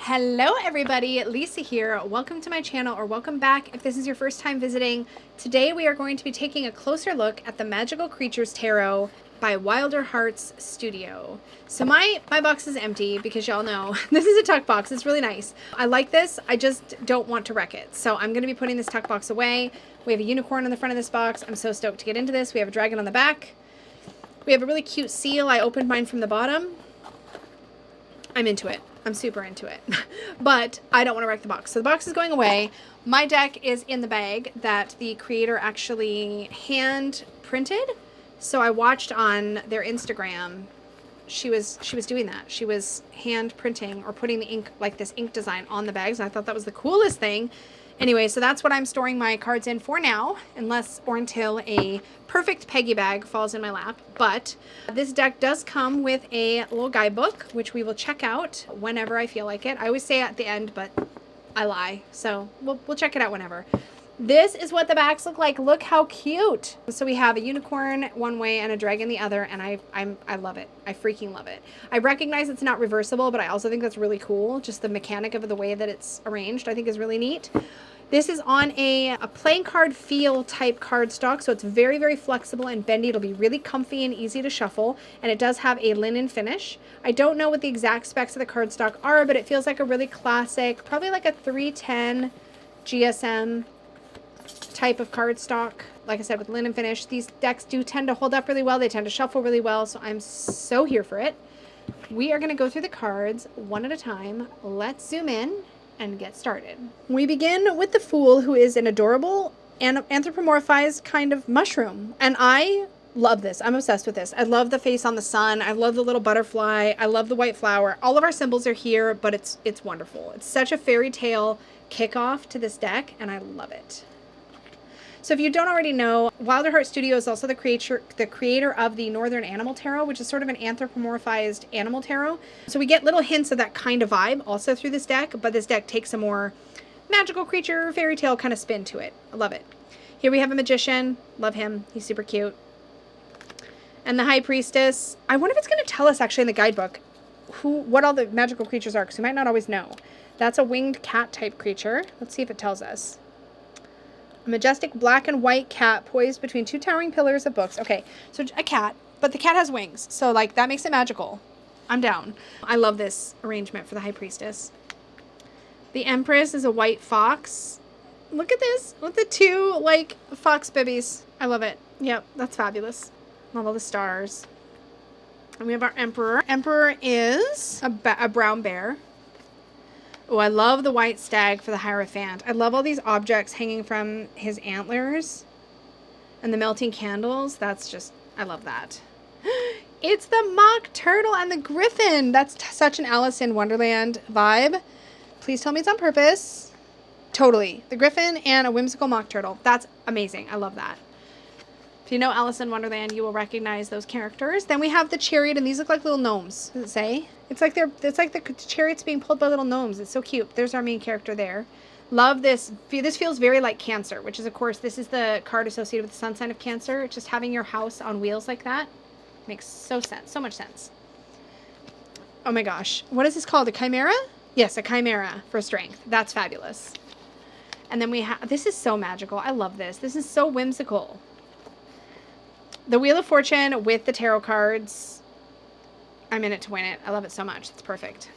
Hello everybody, Lisa here. Welcome to my channel, or welcome back if this is your first time visiting. Today we are going to be taking a closer look at the Magical Creatures Tarot by Wilder Hearts Studio. So my box is empty because y'all know this is a tuck box. It's really nice. I like this. I just don't want to wreck it. So I'm going to be putting this tuck box away. We have a unicorn on the front of this box. I'm so stoked to get into this. We have a dragon on the back. We have a really cute seal. I opened mine from the bottom. I'm into it. I'm super into it, but I don't want to wreck the box. So the box is going away. My deck is in the bag that the creator actually hand printed. So I watched on their Instagram. She was doing that. She was hand printing or putting the ink, like this ink design on the bags. And I thought that was the coolest thing. Anyway, so that's what I'm storing my cards in for now, unless or until a perfect Peggy bag falls in my lap. But this deck does come with a little guidebook, which we will check out whenever I feel like it. I always say at the end, but I lie. So we'll check it out whenever. This is what the backs look like. Look how cute. So we have a unicorn one way and a dragon the other, and I love it. I freaking love it. I recognize it's not reversible, but I also think that's really cool. Just the mechanic of the way that it's arranged, I think is really neat. This is on a playing card feel type cardstock, so it's very, very flexible and bendy. It'll be really comfy and easy to shuffle, and it does have a linen finish. I don't know what the exact specs of the cardstock are, but it feels like a really classic, probably like a 310 GSM type of cardstock. Like I said, with linen finish. These decks do tend to hold up really well. They tend to shuffle really well, so I'm so here for it. We are going to go through the cards one at a time. Let's zoom in and get started. We begin with the Fool, who is an adorable and anthropomorphized kind of mushroom. And I love this. I'm obsessed with this. I love the face on the sun. I love the little butterfly. I love the white flower. All of our symbols are here, but it's wonderful. It's such a fairy tale kickoff to this deck, and I love it. So if you don't already know, Wilder Hearts Studio is also the creator of the Northern Animal Tarot, which is sort of an anthropomorphized animal tarot. So we get little hints of that kind of vibe also through this deck, but this deck takes a more magical creature, fairy tale kind of spin to it. I love it. Here we have a magician. Love him. He's super cute. And the High Priestess. I wonder if it's going to tell us actually in the guidebook what all the magical creatures are, because we might not always know. That's a winged cat type creature. Let's see if it tells us. A majestic black and white cat poised between two towering pillars of books. Okay, so a cat, but the cat has wings. So, like, that makes it magical. I'm down. I love this arrangement for the High Priestess. The Empress is a white fox. Look at this with the two, like, fox babies. I love it. Yep, that's fabulous. Love all the stars. And we have our Emperor. Emperor is a brown bear. Oh, I love the white stag for the Hierophant. I love all these objects hanging from his antlers. And the melting candles. That's just, I love that. It's the mock turtle and the griffin. That's such an Alice in Wonderland vibe. Please tell me it's on purpose. Totally. The griffin and a whimsical mock turtle. That's amazing. I love that. If you know Alice in Wonderland, you will recognize those characters. Then we have the chariot, and these look like little gnomes. Does it say? It's like the chariot's being pulled by little gnomes. It's so cute. There's our main character there. Love this. This feels very like Cancer, which is, of course, this is the card associated with the sun sign of Cancer. Just having your house on wheels like that makes so much sense. Oh my gosh. What is this called? A chimera? Yes, a chimera for strength. That's fabulous. And then we have, this is so magical. I love this. This is so whimsical. The Wheel of Fortune with the tarot cards. I'm in it to win it. I love it so much. It's perfect.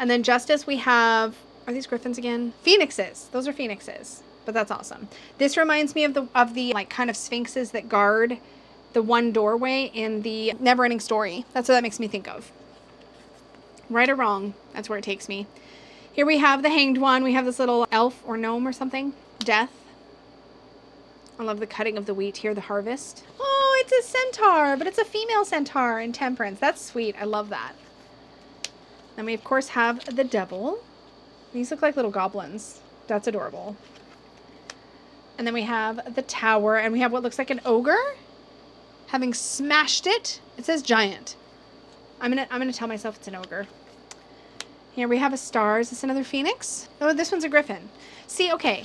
And then Justice, we have, are these griffins again? Phoenixes. Those are phoenixes. But that's awesome. This reminds me of the like kind of sphinxes that guard the one doorway in the Neverending Story. That's what that makes me think of. Right or wrong, that's where it takes me. Here we have the Hanged One. We have this little elf or gnome or something. Death. I love the cutting of the wheat here, the harvest. Oh, it's a centaur, but it's a female centaur in Temperance. That's sweet. I love that. Then we, of course, have the Devil. These look like little goblins. That's adorable. And then we have the Tower, and we have what looks like an ogre. Having smashed it. It says giant. I'm gonna tell myself it's an ogre. Here we have a star. Is this another phoenix? Oh, this one's a griffin. See, okay.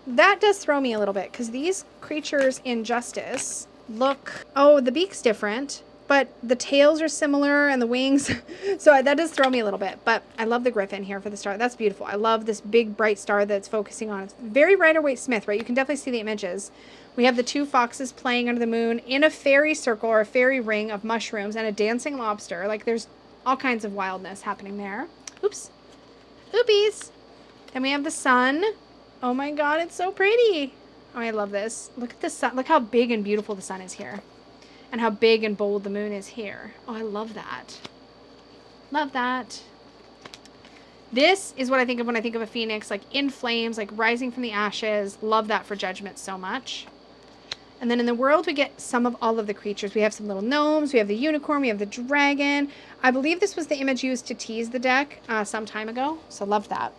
That does throw me a little bit, because these creatures in Justice look, oh, the beak's different, but the tails are similar and the wings. So that does throw me a little bit, but I love the griffin here for the star. That's beautiful. I love this big bright star that's focusing on. It's very Rider-Waite-Smith, right? You can definitely see the images. We have the two foxes playing under the moon in a fairy circle or a fairy ring of mushrooms and a dancing lobster. Like there's all kinds of wildness happening there. Oops. Oopies. Then we have the sun. Oh my God, it's so pretty. Oh, I love this. Look at the sun. Look how big and beautiful the sun is here. And how big and bold the moon is here. Oh, I love that. Love that. This is what I think of when I think of a phoenix, like in flames, like rising from the ashes. Love that for Judgment so much. And then in the world, we get some of all of the creatures. We have some little gnomes. We have the unicorn. We have the dragon. I believe this was the image used to tease the deck some time ago. So love that.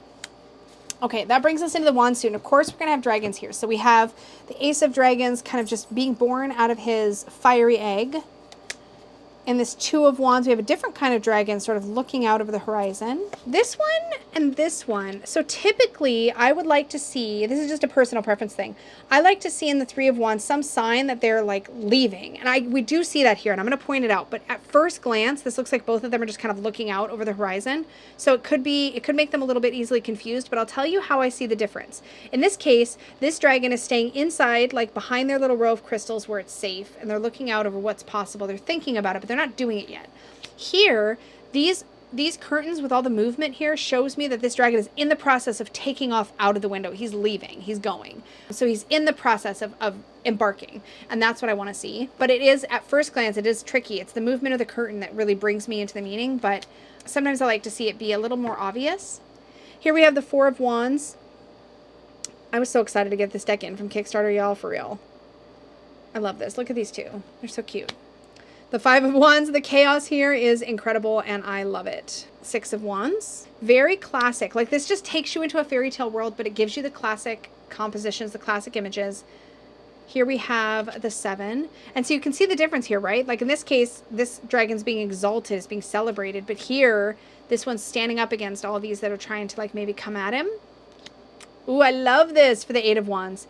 Okay, that brings us into the wand suit. And of course, we're going to have dragons here. So we have the Ace of Dragons kind of just being born out of his fiery egg. And this Two of Wands, we have a different kind of dragon sort of looking out over the horizon. This one and this one. So typically, I would like to see, this is just a personal preference thing, I like to see in the Three of Wands some sign that they're like leaving. And we do see that here, and I'm going to point it out. But at first glance, this looks like both of them are just kind of looking out over the horizon. So it could make them a little bit easily confused, but I'll tell you how I see the difference. In this case, this dragon is staying inside, like behind their little row of crystals where it's safe, and they're looking out over what's possible. They're thinking about it, but they're not doing it yet. Here, these curtains with all the movement here shows me that this dragon is in the process of taking off out of the window. He's leaving. He's going. So he's in the process of embarking. And that's what I want to see. But it is, at first glance, it is tricky. It's the movement of the curtain that really brings me into the meaning. But sometimes I like to see it be a little more obvious. Here we have the Four of Wands. I was so excited to get this deck in from Kickstarter, y'all, for real. I love this. Look at these two. They're so cute. The Five of Wands, the chaos here is incredible, and I love it. Six of Wands, very classic. Like this just takes you into a fairy tale world, but it gives you the classic compositions, the classic images. Here we have the Seven. And so you can see the difference here, right? Like in this case, this dragon's being exalted, is being celebrated. But here, this one's standing up against all these that are trying to like maybe come at him. Ooh, I love this for the Eight of Wands.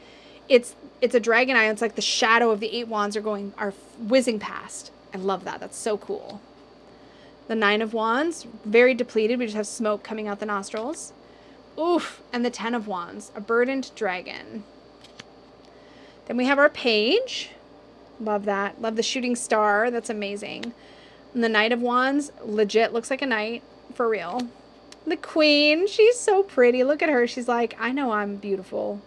It's a dragon eye. It's like the shadow of the Eight Wands are whizzing past. I love that. That's so cool. The Nine of Wands, very depleted. We just have smoke coming out the nostrils. Oof. And the Ten of Wands, a burdened dragon. Then we have our page. Love that. Love the shooting star. That's amazing. And the Knight of Wands, legit looks like a knight. For real. The Queen, she's so pretty. Look at her. She's like, I know I'm beautiful.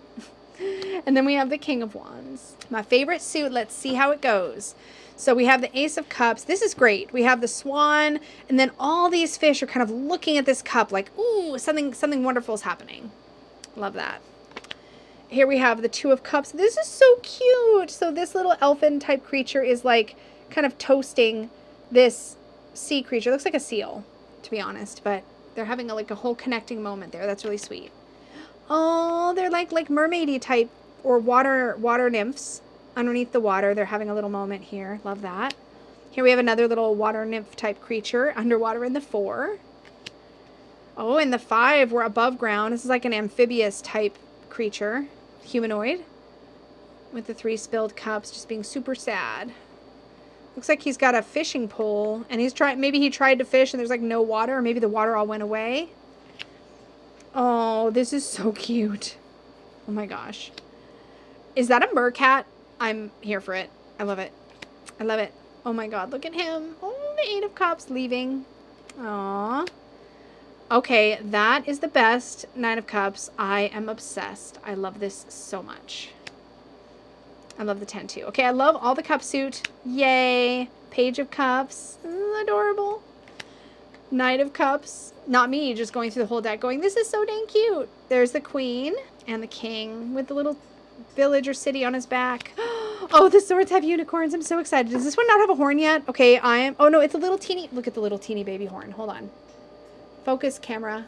And then we have the King of Wands. My favorite suit. Let's see how it goes. So we have the Ace of Cups. This is great. We have the Swan, and then all these fish are kind of looking at this cup like, ooh, something wonderful is happening. Love that. Here we have the Two of Cups. This is so cute. So this little elfin type creature is like kind of toasting this sea creature. It looks like a seal, to be honest, but they're having like a whole connecting moment there. That's really sweet. Oh, they're like mermaidy type or water nymphs. Underneath the water, they're having a little moment here. Love that. Here we have another little water nymph type creature underwater in the Four. Oh, in the Five, we're above ground. This is like an amphibious type creature, humanoid, with the Three spilled cups, just being super sad. Looks like he's got a fishing pole, and maybe he tried to fish and there's like no water, or maybe the water all went away. Oh, this is so cute. Oh my gosh. Is that a mercat? I'm here for it. I love it. I love it. Oh my God, look at him. Oh, the Eight of Cups leaving. Aww. Okay, that is the best Nine of Cups. I am obsessed. I love this so much. I love the 10 too. Okay, I love all the cup suit. Yay. Page of Cups. Adorable. Knight of Cups. Not me, just going through the whole deck going, this is so dang cute. There's the Queen and the King with the little village or city on his back. Oh, the swords have unicorns. I'm so excited. Does this one not have a horn yet? Okay, oh no, it's a little teeny, look at the little teeny baby horn. Hold on. Focus camera.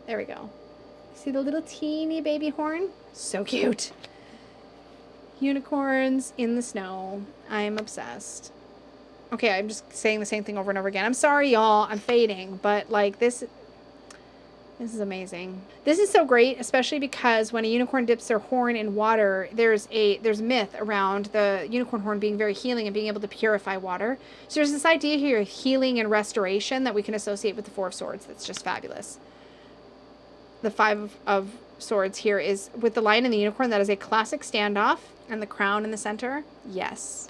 There we go. See the little teeny baby horn? So cute. Unicorns in the snow. I'm obsessed. Okay, I'm just saying the same thing over and over again. I'm sorry, y'all. I'm fading, but like this, This is amazing. This is so great, especially because when a unicorn dips their horn in water, there's myth around the unicorn horn being very healing and being able to purify water. So there's this idea here of healing and restoration that we can associate with the Four of Swords. That's just fabulous. The Five of Swords here is with the lion and the unicorn. That is a classic standoff, and the crown in the center. Yes.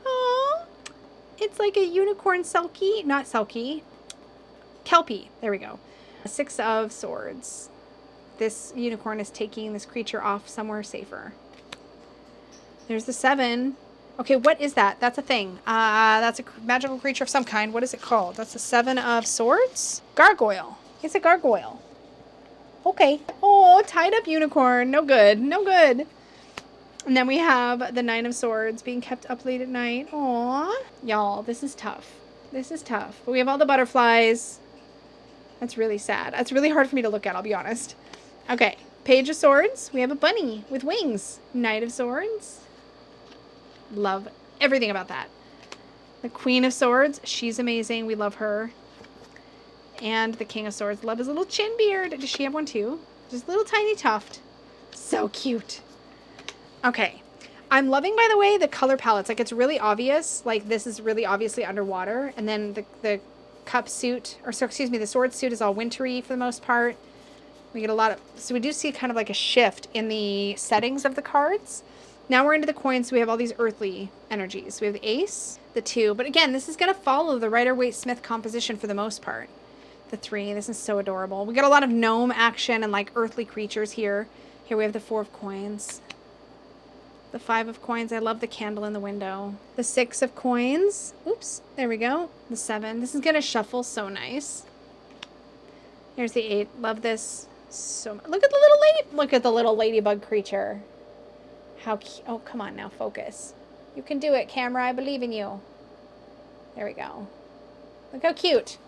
Oh, it's like a unicorn selkie, not selkie, kelpie. There we go. Six of Swords. This unicorn is taking this creature off somewhere safer. There's the 7. Okay, what is that? That's a thing. That's a magical creature of some kind. What is it called? That's the 7 of Swords? Gargoyle. It's a gargoyle. Okay. Oh, tied up unicorn. No good. No good. And then we have the 9 of Swords being kept up late at night. Aw. Y'all, this is tough. This is tough. But we have all the butterflies. That's really sad. That's really hard for me to look at, I'll be honest. Okay. Page of Swords. We have a bunny with wings. Knight of Swords. Love everything about that. The Queen of Swords. She's amazing. We love her. And the King of Swords. Love his little chin beard. Does she have one too? Just a little tiny tuft. So cute. Okay. I'm loving, by the way, the color palettes. Like, it's really obvious. Like, this is really obviously underwater. And then the cup suit, or so, excuse me, the sword suit is all wintry for the most part. We get a lot of, so we do see kind of like a shift in the settings of the cards. Now we're into the coins, so we have all these earthly energies. We have the Ace, the 2, but again, this is going to follow the Rider-Waite-Smith composition for the most part. The 3, this is so adorable. We got a lot of gnome action and like earthly creatures here. Here we have the 4 of coins. The 5 of coins. I love the candle in the window. The 6 of coins. Oops. There we go. The 7. This is going to shuffle so nice. Here's the 8. Love this so much. Look at the little lady. Look at the little ladybug creature. How cute. Oh, come on now. Focus. You can do it, camera. I believe in you. There we go. Look how cute.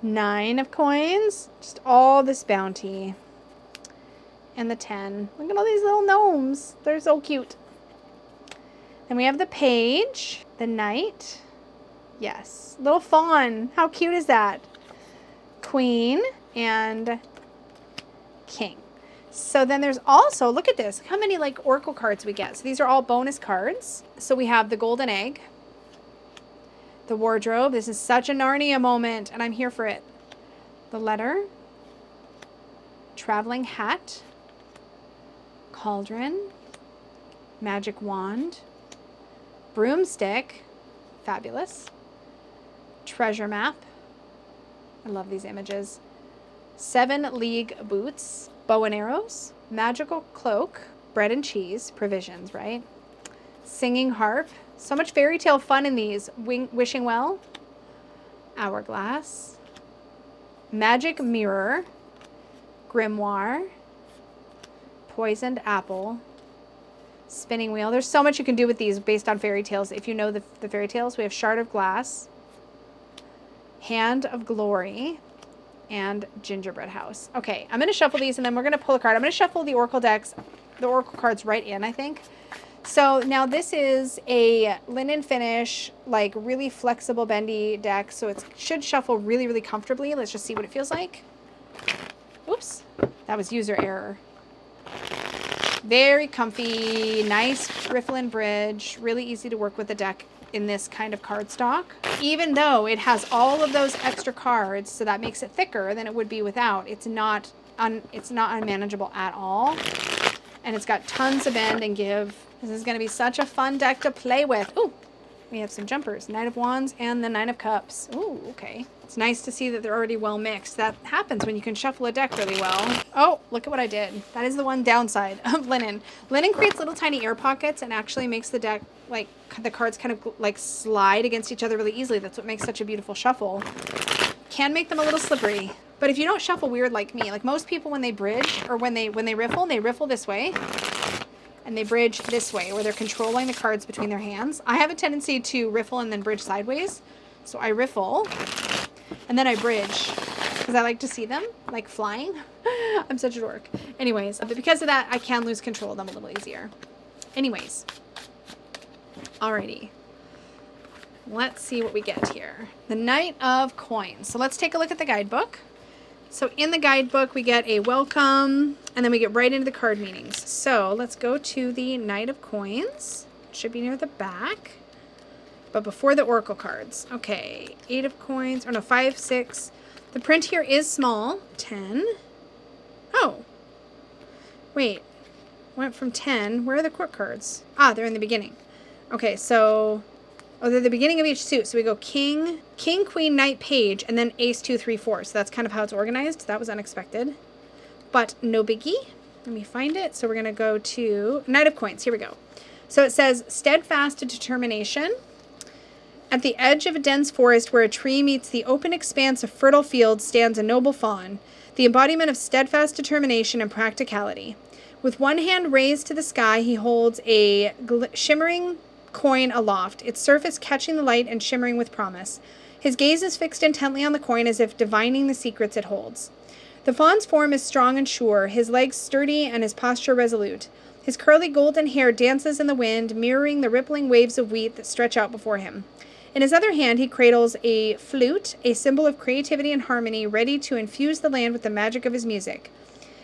9 of coins. Just all this bounty. And the 10. Look at all these little gnomes. They're so cute. Then we have the page. The knight. Yes. Little fawn. How cute is that? Queen and king. So then there's also, look at this. How many like oracle cards we get. So these are all bonus cards. So we have the golden egg. The wardrobe. This is such a Narnia moment, and I'm here for it. The letter. Traveling hat. Cauldron, magic wand, broomstick, fabulous, treasure map, I love these images, 7 league boots, bow and arrows, magical cloak, bread and cheese, provisions, right? Singing harp, so much fairy tale fun in these, wishing well, hourglass, magic mirror, grimoire, poisoned apple, spinning wheel. There's so much you can do with these based on fairy tales. If you know the fairy tales, we have shard of glass, hand of glory, and gingerbread house. Okay, I'm going to shuffle these and then we're going to pull a card. I'm going to shuffle the oracle decks, the oracle cards right in, I think. So now this is a linen finish, like really flexible, bendy deck. So it should shuffle really, really comfortably. Let's just see what it feels like. Oops, that was user error. Very comfy, nice riffle bridge, really easy to work with the deck in this kind of cardstock. Even though it has all of those extra cards, so that makes it thicker than it would be without, it's not unmanageable at all. And it's got tons of bend and give. This is going to be such a fun deck to play with. Ooh, we have some jumpers, Knight of Wands and the 9 of Cups. Ooh, okay. It's nice to see that they're already well mixed. That happens when you can shuffle a deck really well. Oh, look at what I did. That is the one downside of linen. Linen creates little tiny air pockets and actually makes the deck, like, the cards kind of like slide against each other really easily. That's what makes such a beautiful shuffle. Can make them a little slippery. But if you don't shuffle weird like me, like most people when they bridge or when they riffle this way. And they bridge this way, where they're controlling the cards between their hands. I have a tendency to riffle and then bridge sideways. So I riffle, and then I bridge, because I like to see them, like, flying. I'm such a dork. Anyways, but because of that, I can lose control of them a little easier. Anyways. Alrighty. let's see what we get here. The Knight of Coins. So let's take a look at the guidebook. So in the guidebook, we get a welcome, and then we get right into the card meanings. So let's go to the Knight of Coins. It should be near the back, but before the Oracle cards. Okay, 8 of Coins, or no, 5, 6. The print here is small. 10. Oh, wait, went from 10. Where are the court cards? Ah, they're in the beginning. Okay, so, oh, they're the beginning of each suit. So we go King, King, Queen, Knight, Page, and then Ace, 2, 3, 4. So that's kind of how it's organized. That was unexpected, but no biggie. Let me find it. So we're going to go to Knight of Coins. Here we go. So it says, steadfast determination. At the edge of a dense forest where a tree meets the open expanse of fertile fields stands a noble faun, the embodiment of steadfast determination and practicality. With one hand raised to the sky, he holds a shimmering coin aloft, its surface catching the light and shimmering with promise. His gaze is fixed intently on the coin as if divining the secrets it holds. The faun's form is strong and sure, his legs sturdy and his posture resolute. His curly golden hair dances in the wind, mirroring the rippling waves of wheat that stretch out before him. In his other hand, he cradles a flute, a symbol of creativity and harmony, ready to infuse the land with the magic of his music.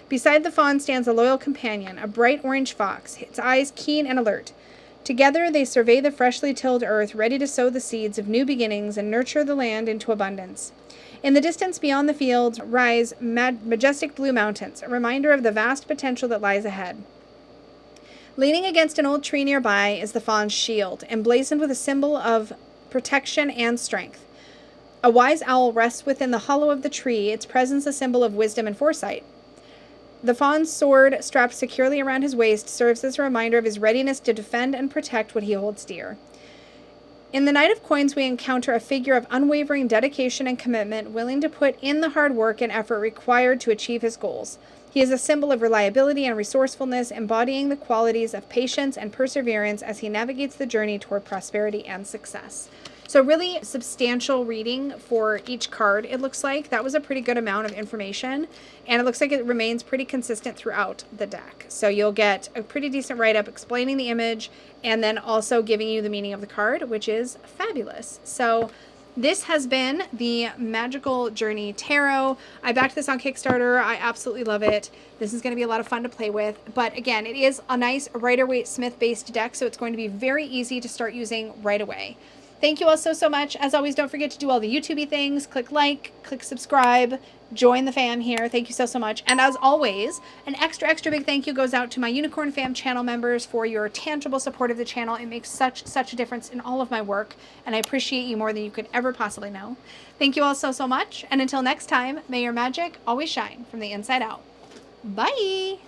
Beside the faun stands a loyal companion, a bright orange fox, its eyes keen and alert. Together they survey the freshly tilled earth, ready to sow the seeds of new beginnings and nurture the land into abundance. In the distance beyond the fields rise majestic blue mountains, a reminder of the vast potential that lies ahead. Leaning against an old tree nearby is the faun's shield, emblazoned with a symbol of protection and strength. A wise owl rests within the hollow of the tree, its presence a symbol of wisdom and foresight. The faun's sword, strapped securely around his waist, serves as a reminder of his readiness to defend and protect what he holds dear. In the Knight of Coins, we encounter a figure of unwavering dedication and commitment, willing to put in the hard work and effort required to achieve his goals. He is a symbol of reliability and resourcefulness, embodying the qualities of patience and perseverance as he navigates the journey toward prosperity and success. So really substantial reading for each card, it looks like. That was a pretty good amount of information, and it looks like it remains pretty consistent throughout the deck. So you'll get a pretty decent write-up explaining the image and then also giving you the meaning of the card, which is fabulous. So this has been the Magical Journey Tarot. I backed this on Kickstarter. I absolutely love it. This is going to be a lot of fun to play with. But again, it is a nice Rider-Waite-Smith-based deck, so it's going to be very easy to start using right away. Thank you all so much. As always, don't forget to do all the YouTube-y things. Click like, click subscribe, join the fam here. Thank you so much. And as always, an extra big thank you goes out to my Unicorn Fam channel members for your tangible support of the channel. It makes such a difference in all of my work, and I appreciate you more than you could ever possibly know. Thank you all so much. And until next time, may your magic always shine from the inside out. Bye!